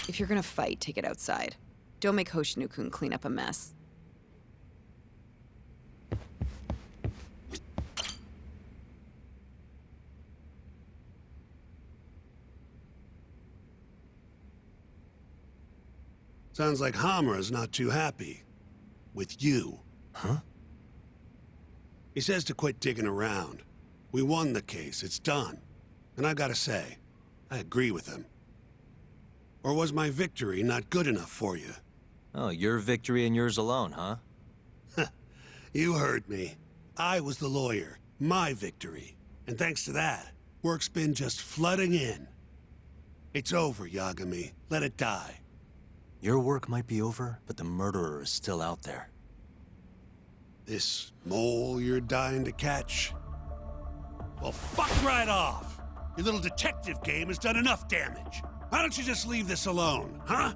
If you're gonna fight, take it outside. Don't make Hoshinu-kun clean up a mess. Sounds like Hamura's not too happy. With you. Huh? He says to quit digging around. We won the case, it's done. And I gotta say, I agree with him. Or was my victory not good enough for you? Oh, your victory and yours alone, huh? You heard me. I was the lawyer. My victory. And thanks to that, work's been just flooding in. It's over, Yagami. Let it die. Your work might be over, but the murderer is still out there. This mole you're dying to catch? Well, fuck right off! Your little detective game has done enough damage. Why don't you just leave this alone, huh?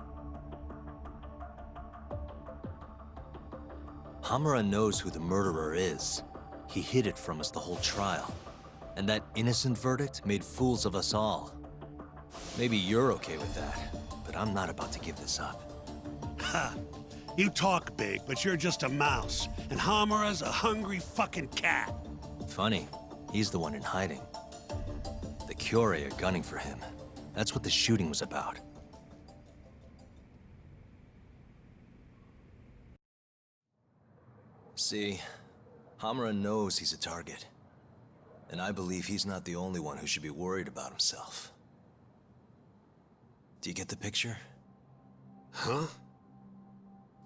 Hamura knows who the murderer is. He hid it from us the whole trial. And that innocent verdict made fools of us all. Maybe you're okay with that, but I'm not about to give this up. Ha! You talk big, but you're just a mouse, and Hamura's a hungry fucking cat. Funny, he's the one in hiding. The Kyorei are gunning for him. That's what the shooting was about. See, Hamura knows he's a target. And I believe he's not the only one who should be worried about himself. Do you get the picture? Huh?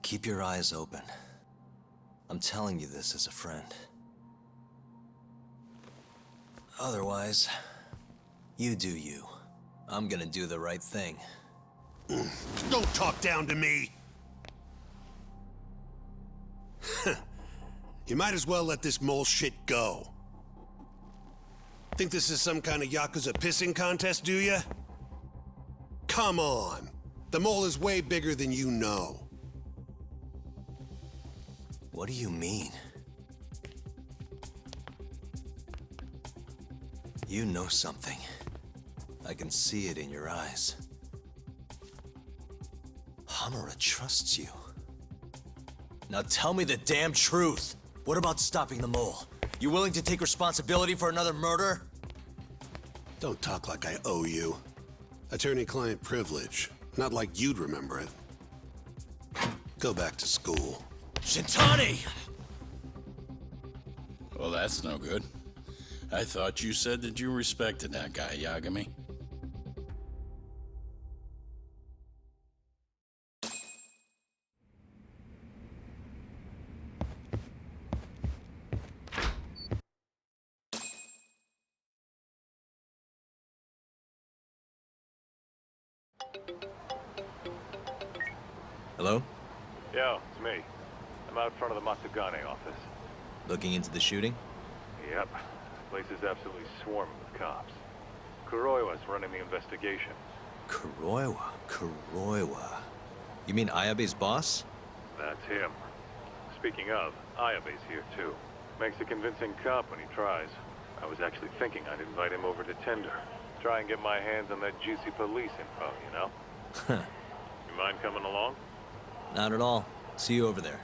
Keep your eyes open. I'm telling you this as a friend. Otherwise, you do you. I'm gonna do the right thing. Don't talk down to me! You might as well let this mole shit go. Think this is some kind of Yakuza pissing contest, do ya? Come on! The mole is way bigger than you know. What do you mean? You know something. I can see it in your eyes. Hamura trusts you. Now tell me the damn truth. What about stopping the mole? You willing to take responsibility for another murder? Don't talk like I owe you. Attorney-client privilege. Not like you'd remember it. Go back to school. Shintani! Well, that's no good. I thought you said that you respected that guy, Yagami. Hello? Yo, it's me. I'm out front of the Matsugane office. Looking into the shooting? Yep. Place is absolutely swarming with cops. Kuroiwa's running the investigation. Kuroiwa. You mean Ayabe's boss? That's him. Speaking of, Ayabe's here too. Makes a convincing cop when he tries. I was actually thinking I'd invite him over to Tender. Try and get my hands on that juicy police info, you know? You mind coming along? Not at all. See you over there.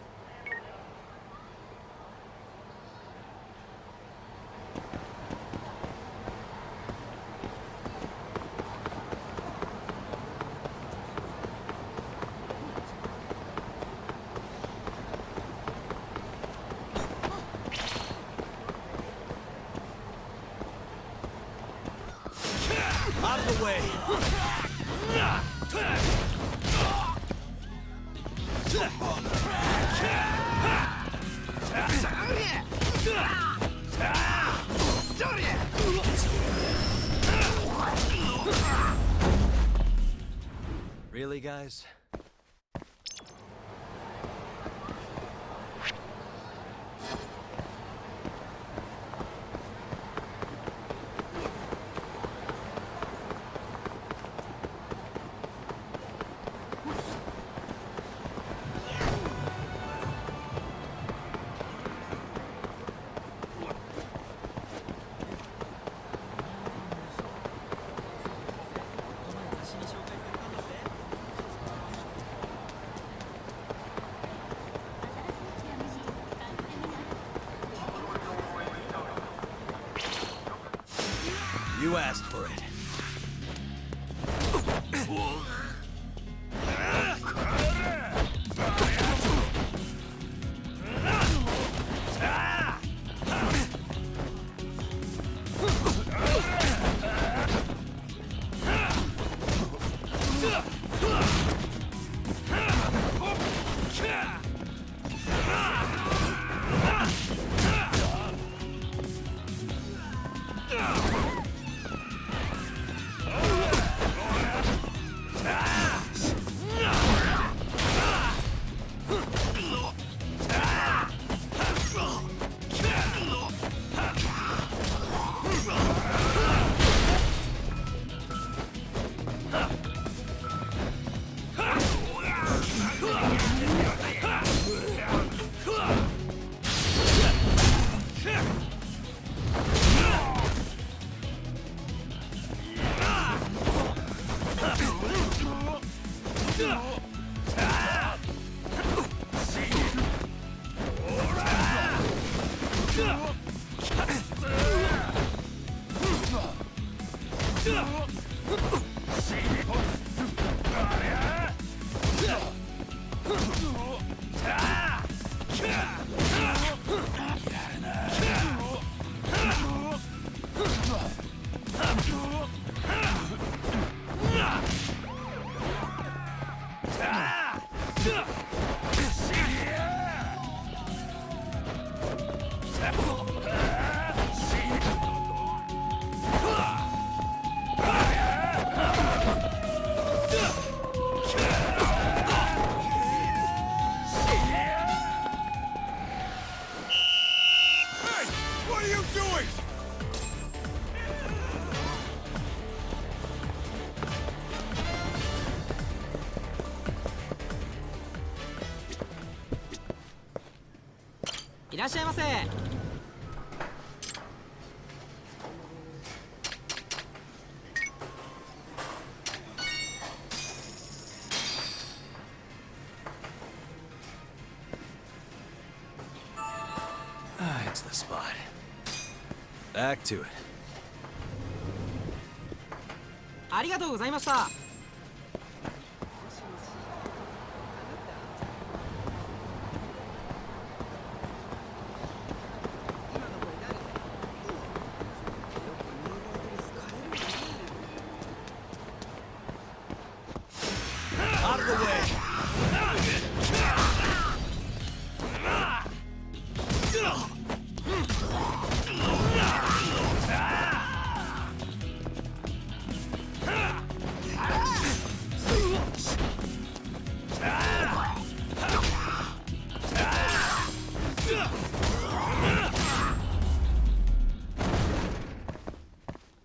Out of the way! Really, guys? You asked for it. It's the spot. Back to it. ありがとうございました。 Out of the way!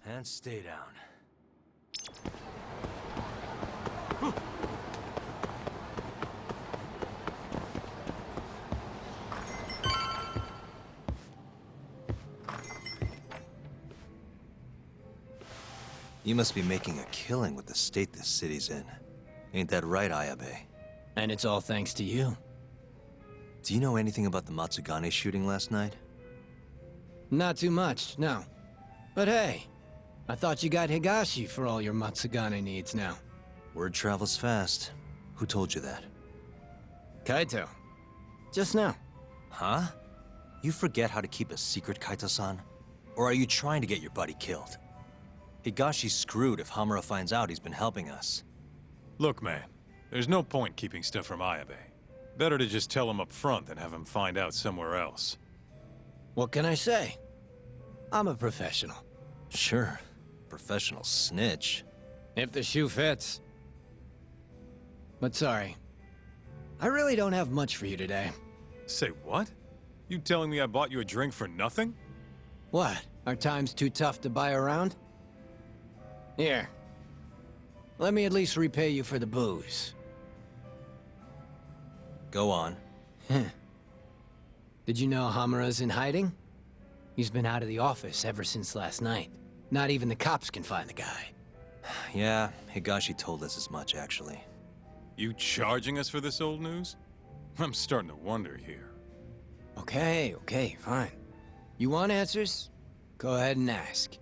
And stay down. You must be making a killing with the state this city's in. Ain't that right, Ayabe? And it's all thanks to you. Do you know anything about the Matsugane shooting last night? Not too much, no. But hey, I thought you got Higashi for all your Matsugane needs now. Word travels fast. Who told you that? Kaito. Just now. Huh? You forget how to keep a secret, Kaito-san? Or are you trying to get your buddy killed? Higashi's screwed if Hamura finds out he's been helping us. Look, man, there's no point keeping stuff from Ayabe. Better to just tell him up front than have him find out somewhere else. What can I say? I'm a professional. Sure. Professional snitch. If the shoe fits. But sorry. I really don't have much for you today. Say what? You telling me I bought you a drink for nothing? What? Are times too tough to buy around? Here. Let me at least repay you for the booze. Go on. Did you know Hamura's in hiding? He's been out of the office ever since last night. Not even the cops can find the guy. Yeah, Higashi told us as much, actually. You charging us for this old news? I'm starting to wonder here. Okay, fine. You want answers? Go ahead and ask.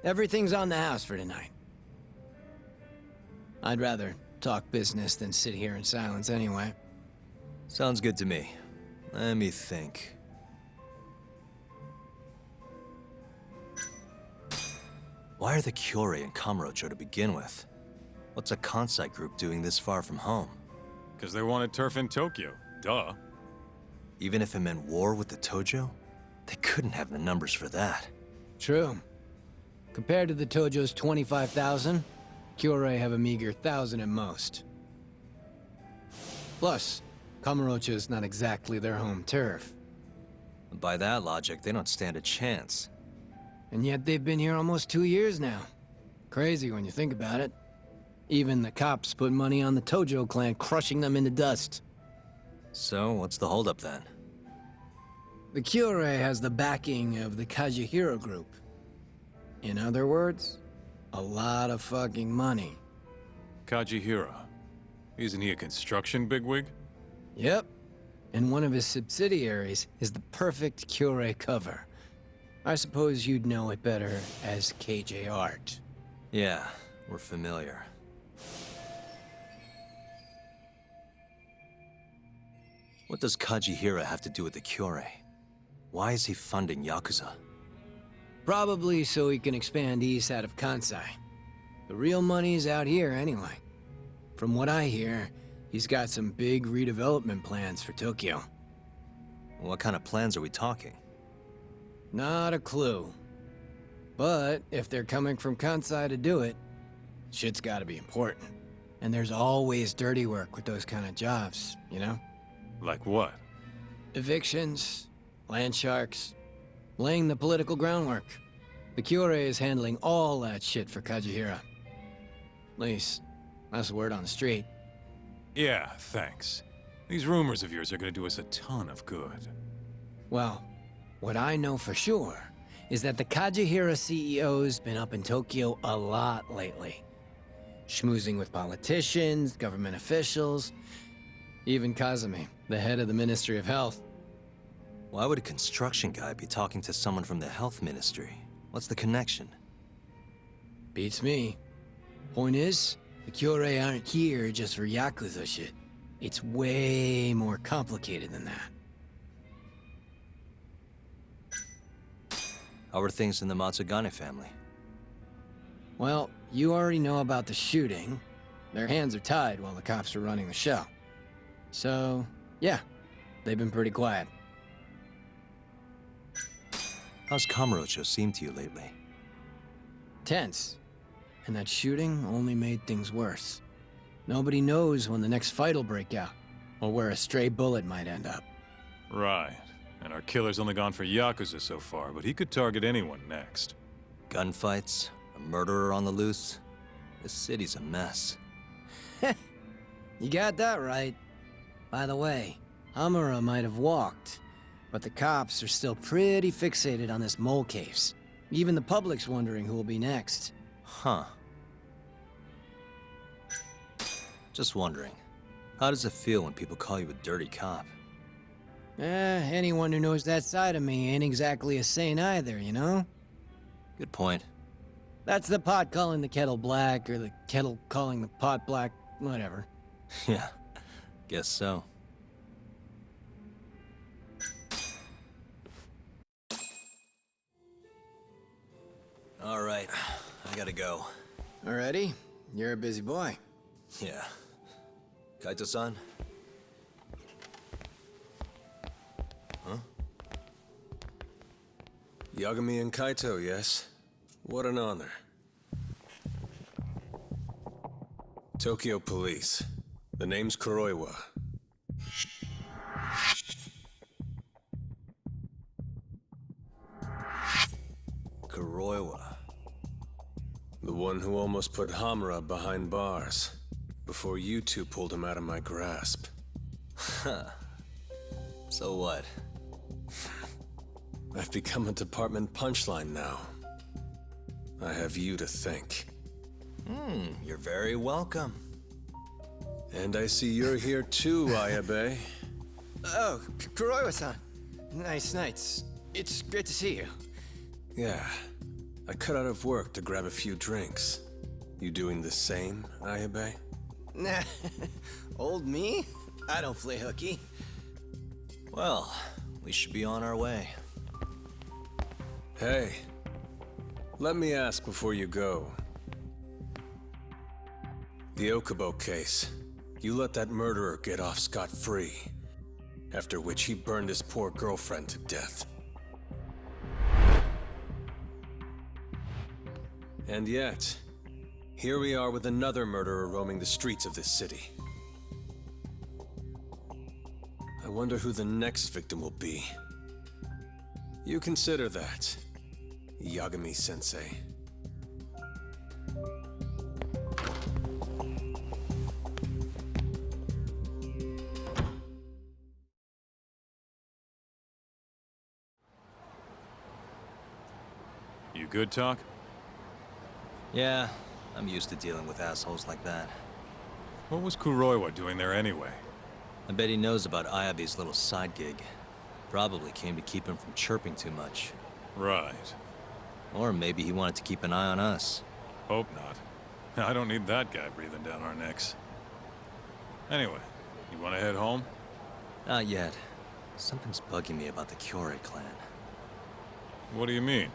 Everything's on the house for tonight. I'd rather talk business than sit here in silence anyway. Sounds good to me. Let me think. Why are the Kyorei in Kamurocho to begin with? What's a Kansai group doing this far from home? Because they wanted turf in Tokyo. Duh. Even if it meant war with the Tojo? They couldn't have the numbers for that. True. Compared to the Tojo's 25,000, Kyorei have a meager 1,000 at most. Plus, Kamurocho's not exactly their home turf. By that logic, they don't stand a chance. And yet they've been here almost 2 years now. Crazy when you think about it. Even the cops put money on the Tojo clan crushing them into dust. So, what's the holdup then? The Kyorei has the backing of the Kazuhira group. In other words, a lot of fucking money. Kajihira. Isn't he a construction bigwig? Yep. And one of his subsidiaries is the perfect Kyorei cover. I suppose you'd know it better as KJ Art. Yeah, we're familiar. What does Kajihira have to do with the Kyorei? Why is he funding Yakuza? Probably so he can expand east out of Kansai. The real money's out here anyway. From what I hear, he's got some big redevelopment plans for Tokyo. What kind of plans are we talking? Not a clue. But if they're coming from Kansai to do it, shit's gotta be important. And there's always dirty work with those kind of jobs, you know? Like what? Evictions, land sharks, laying the political groundwork. The Kyorei is handling all that shit for Kajihira. At least, that's the word on the street. Yeah, thanks. These rumors of yours are gonna do us a ton of good. Well, what I know for sure is that the Kajihira CEO's been up in Tokyo a lot lately. Schmoozing with politicians, government officials, even Kazumi, the head of the Ministry of Health. Why would a construction guy be talking to someone from the health ministry? What's the connection? Beats me. Point is, the Kyorei aren't here just for Yakuza shit. It's way more complicated than that. How are things in the Matsugane family? Well, you already know about the shooting. Their hands are tied while the cops are running the show. So, yeah, they've been pretty quiet. How's Kamurocho seem to you lately? Tense. And that shooting only made things worse. Nobody knows when the next fight'll break out, or where a stray bullet might end up. Right. And our killer's only gone for Yakuza so far, but he could target anyone next. Gunfights? A murderer on the loose? This city's a mess. You got that right. By the way, Hamura might have walked, but the cops are still pretty fixated on this mole case. Even the public's wondering who will be next. Huh. Just wondering, how does it feel when people call you a dirty cop? Anyone who knows that side of me ain't exactly a saint either, you know? Good point. That's the pot calling the kettle black, or the kettle calling the pot black, whatever. Yeah, guess so. All right, I gotta go. Alrighty, you're a busy boy. Yeah. Kaito-san? Huh? Yagami and Kaito, yes? What an honor. Tokyo Police. The name's Kuroiwa. Kuroiwa. The one who almost put Hamura behind bars, before you two pulled him out of my grasp. Huh. So what? I've become a department punchline now. I have you to thank. You're very welcome. And I see you're here too, Ayabe. Oh, Kuroiwa-san. Nice nights. It's great to see you. Yeah, I cut out of work to grab a few drinks. You doing the same, Ayabe? Nah, old me? I don't play hooky. Well, we should be on our way. Hey, let me ask before you go. The Okubo case. You let that murderer get off scot-free, after which he burned his poor girlfriend to death. And yet, here we are with another murderer roaming the streets of this city. I wonder who the next victim will be. You consider that, Yagami-sensei. You good, Talk? Yeah, I'm used to dealing with assholes like that. What was Kuroiwa doing there anyway? I bet he knows about Ayabe's little side gig. Probably came to keep him from chirping too much. Right. Or maybe he wanted to keep an eye on us. Hope not. I don't need that guy breathing down our necks. Anyway, you want to head home? Not yet. Something's bugging me about the Kyorei clan. What do you mean?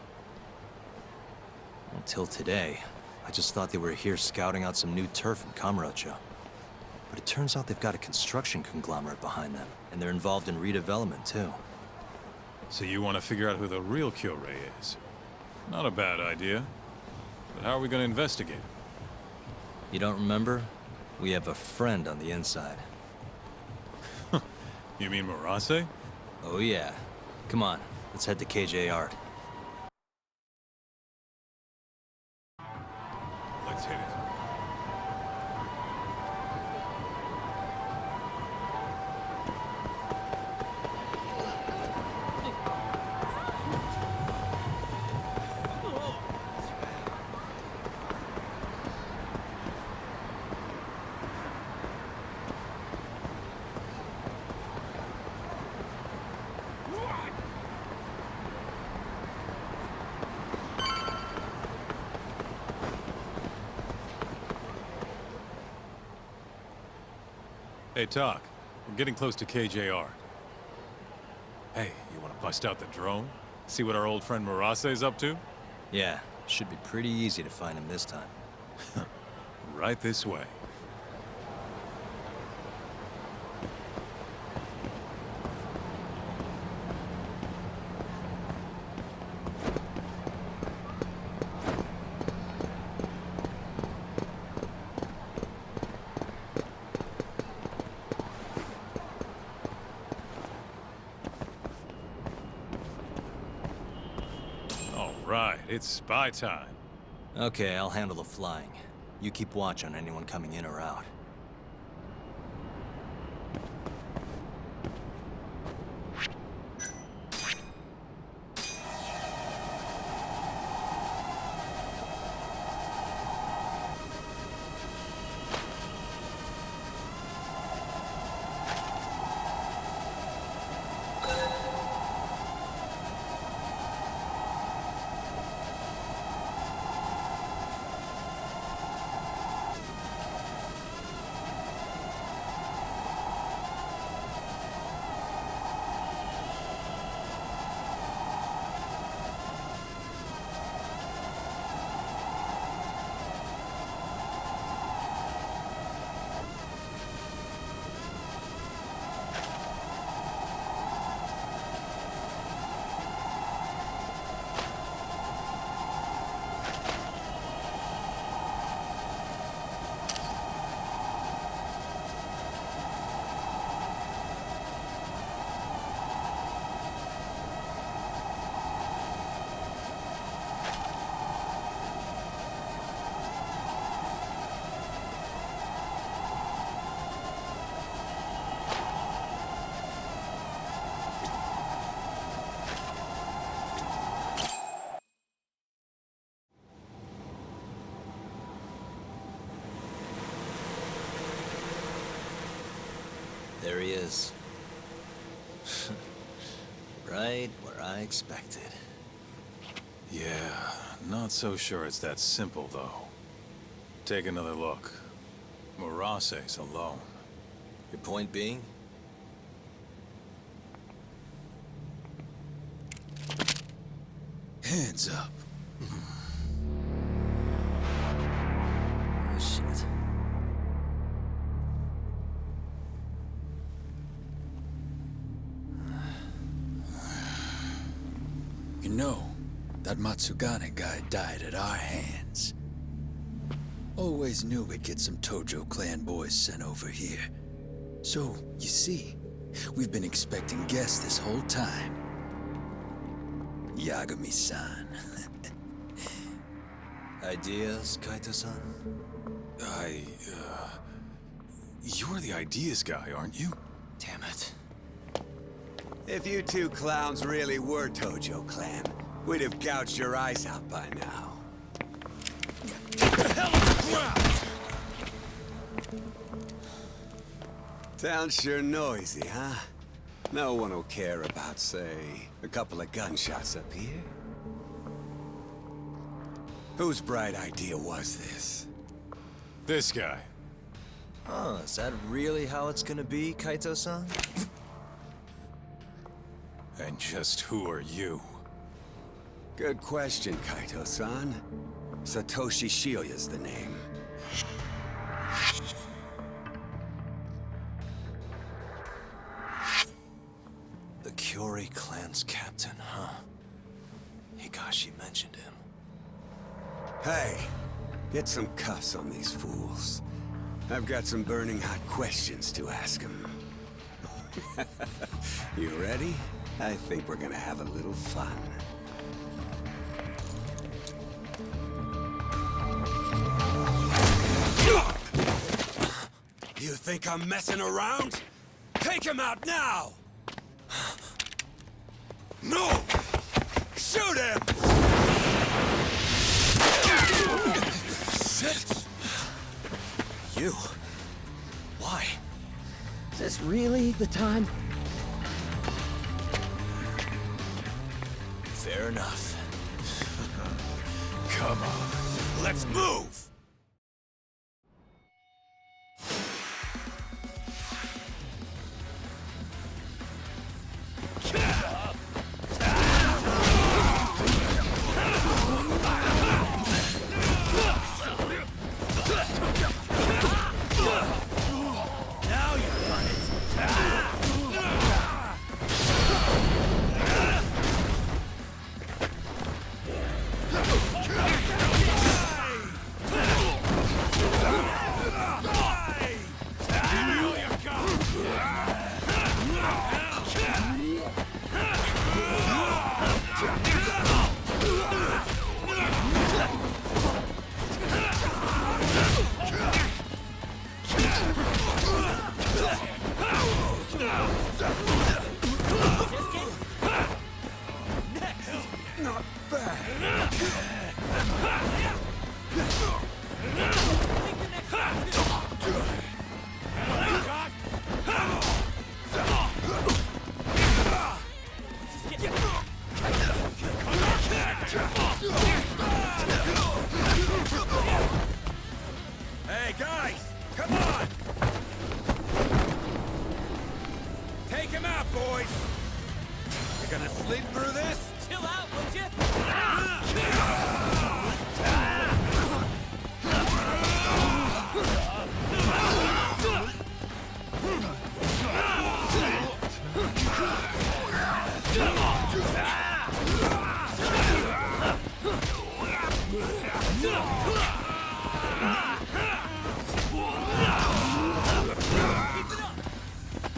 Until today, I just thought they were here scouting out some new turf in Kamurocho. But it turns out they've got a construction conglomerate behind them, and they're involved in redevelopment too. So you want to figure out who the real Kyorei is? Not a bad idea. But how are we going to investigate him? You don't remember? We have a friend on the inside. You mean Murase? Oh yeah. Come on, let's head to KJ Art. Let's hit it. Hey, Talk. We're getting close to KJR. Hey, you want to bust out the drone? See what our old friend Murase's up to? Yeah, should be pretty easy to find him this time. Right this way. Right, it's spy time. Okay, I'll handle the flying. You keep watch on anyone coming in or out. There he is. Right where I expected. Yeah, not so sure it's that simple, though. Take another look. Murase's alone. Your point being? Hands up. Oh, shit. You know, that Matsugane guy died at our hands. Always knew we'd get some Tojo clan boys sent over here. So, you see, we've been expecting guests this whole time. Yagami-san. Ideas, Kaito-san? You're the ideas guy, aren't you? Damn it. If you two clowns really were Tojo clan, we'd have gouged your eyes out by now. Get the hell on the ground! Town's sure noisy, huh? No one will care about, say, a couple of gunshots up here. Whose bright idea was this? This guy. Oh, is that really how it's gonna be, Kaito-san? And just who are you? Good question, Kaito-san. Satoshi Shioya's the name. The Kyori clan's captain, huh? Higashi mentioned him. Hey, get some cuffs on these fools. I've got some burning hot questions to ask them. You ready? I think we're gonna have a little fun. You think I'm messing around? Take him out now! No! Shoot him! Shit! You? Why? Is this really the time? Fair enough. Come on, let's move! Hey, guys! Come on! Take him out, boys! You gonna sleep through this? Chill out, would you?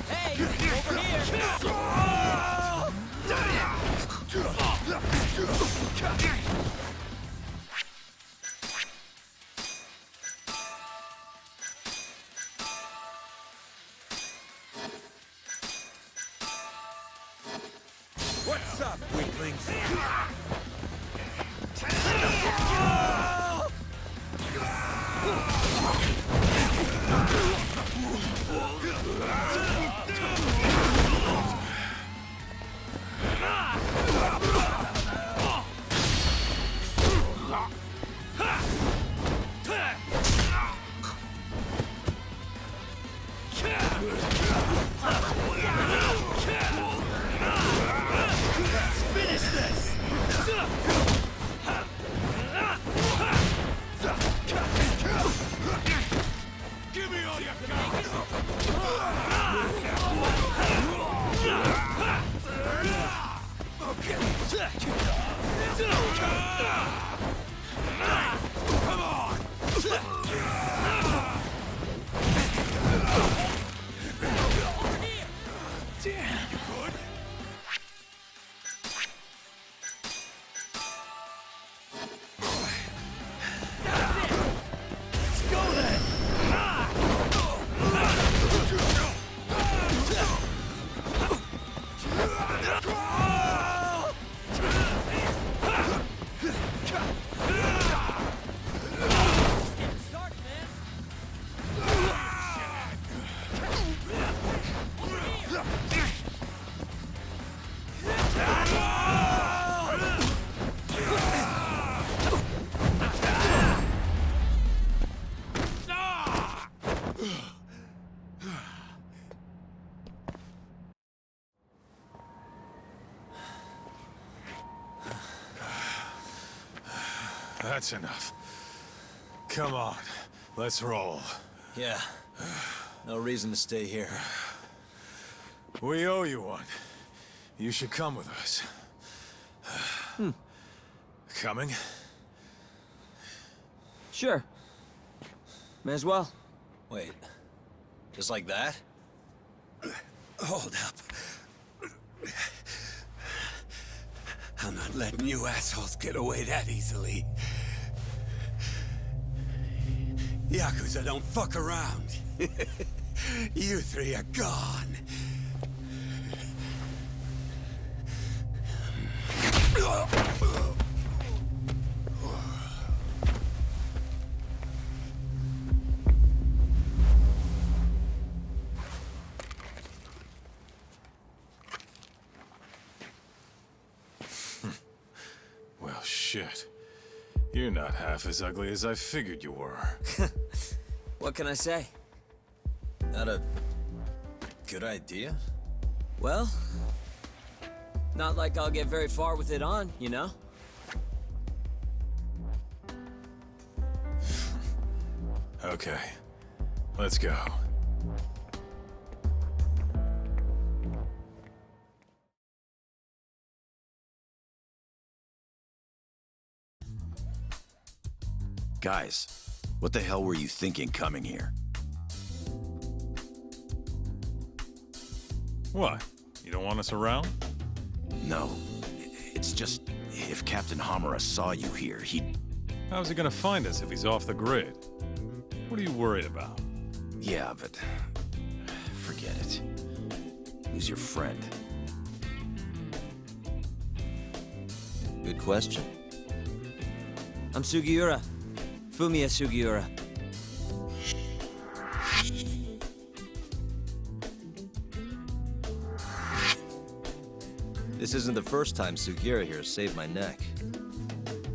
Hey, over here! What's up, weaklings? That's enough. Come on, let's roll. Yeah. No reason to stay here. We owe you one. You should come with us. Coming? Sure. May as well. Wait. Just like that? Hold up. I'm not letting you assholes get away that easily. Yakuza don't fuck around. You three are gone. Well, shit. You're not half as ugly as I figured you were. What can I say? Not a good idea? Well, not like I'll get very far with it on, you know? Okay, let's go. Guys, what the hell were you thinking coming here? What? You don't want us around? No. It's just, if Captain Hamura saw you here, he'd... How's he gonna find us if he's off the grid? What are you worried about? Yeah, but... forget it. Who's your friend? Good question. I'm Sugiura. Fumiya Sugiura. This isn't the first time Sugiura here saved my neck.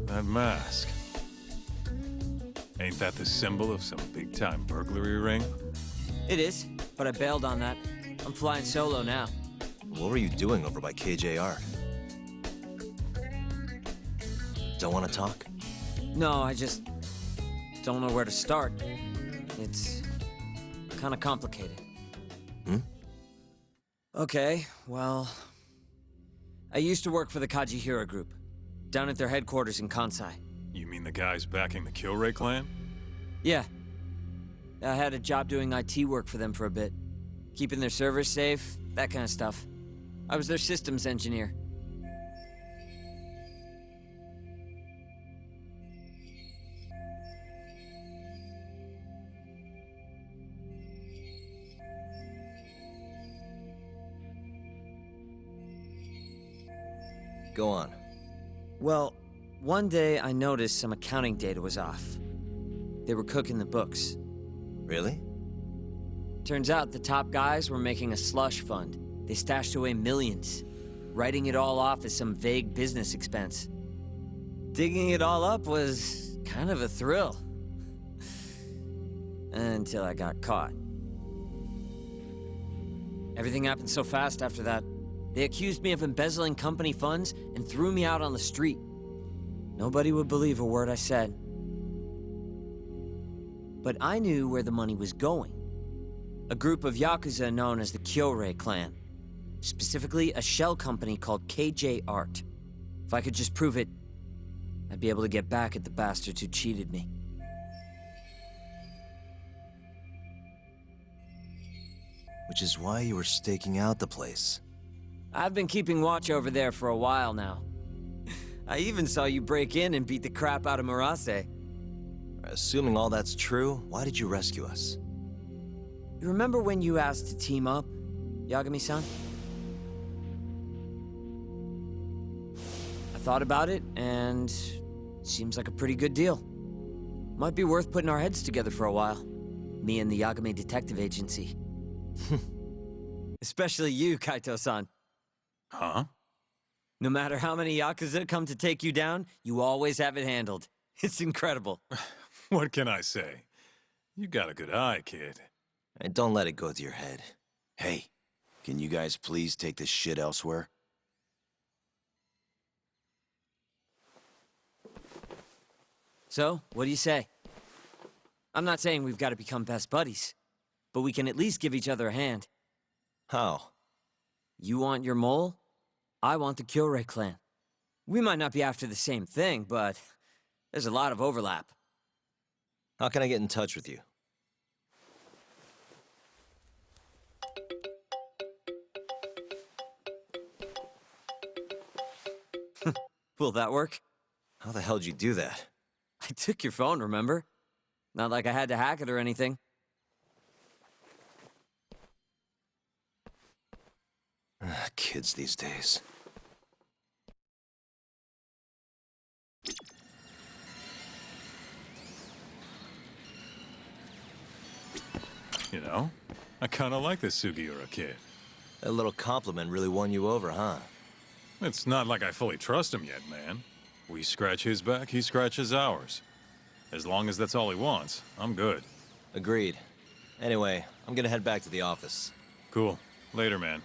That mask. Ain't that the symbol of some big-time burglary ring? It is, but I bailed on that. I'm flying solo now. What were you doing over by KJR? Don't want to talk? No, I just don't know where to start. It's kind of complicated. Okay, well... I used to work for the Kajihira Group, down at their headquarters in Kansai. You mean the guys backing the Killray clan? Yeah. I had a job doing IT work for them for a bit. Keeping their servers safe, that kind of stuff. I was their systems engineer. Go on. Well, one day I noticed some accounting data was off. They were cooking the books. Really? Turns out the top guys were making a slush fund. They stashed away millions, writing it all off as some vague business expense. Digging it all up was kind of a thrill. Until I got caught. Everything happened so fast after that. They accused me of embezzling company funds and threw me out on the street. Nobody would believe a word I said. But I knew where the money was going. A group of Yakuza known as the Kyorei clan. Specifically, a shell company called KJ Art. If I could just prove it, I'd be able to get back at the bastards who cheated me. Which is why you were staking out the place. I've been keeping watch over there for a while now. I even saw you break in and beat the crap out of Murase. Assuming all that's true, why did you rescue us? You remember when you asked to team up, Yagami-san? I thought about it, and it seems like a pretty good deal. Might be worth putting our heads together for a while. Me and the Yagami Detective Agency. Especially you, Kaito-san. Huh? No matter how many Yakuza come to take you down, you always have it handled. It's incredible. What can I say? You got a good eye, kid. And don't let it go to your head. Hey, can you guys please take this shit elsewhere? So, what do you say? I'm not saying we've got to become best buddies, but we can at least give each other a hand. How? You want your mole? I want the Kyorei clan. We might not be after the same thing, but there's a lot of overlap. How can I get in touch with you? Will that work? How the hell did you do that? I took your phone, remember? Not like I had to hack it or anything. Kids these days. You know, I kinda like this Sugiura kid. That little compliment really won you over, huh? It's not like I fully trust him yet, man. We scratch his back, he scratches ours. As long as that's all he wants, I'm good. Agreed. Anyway, I'm gonna head back to the office. Cool. Later, man.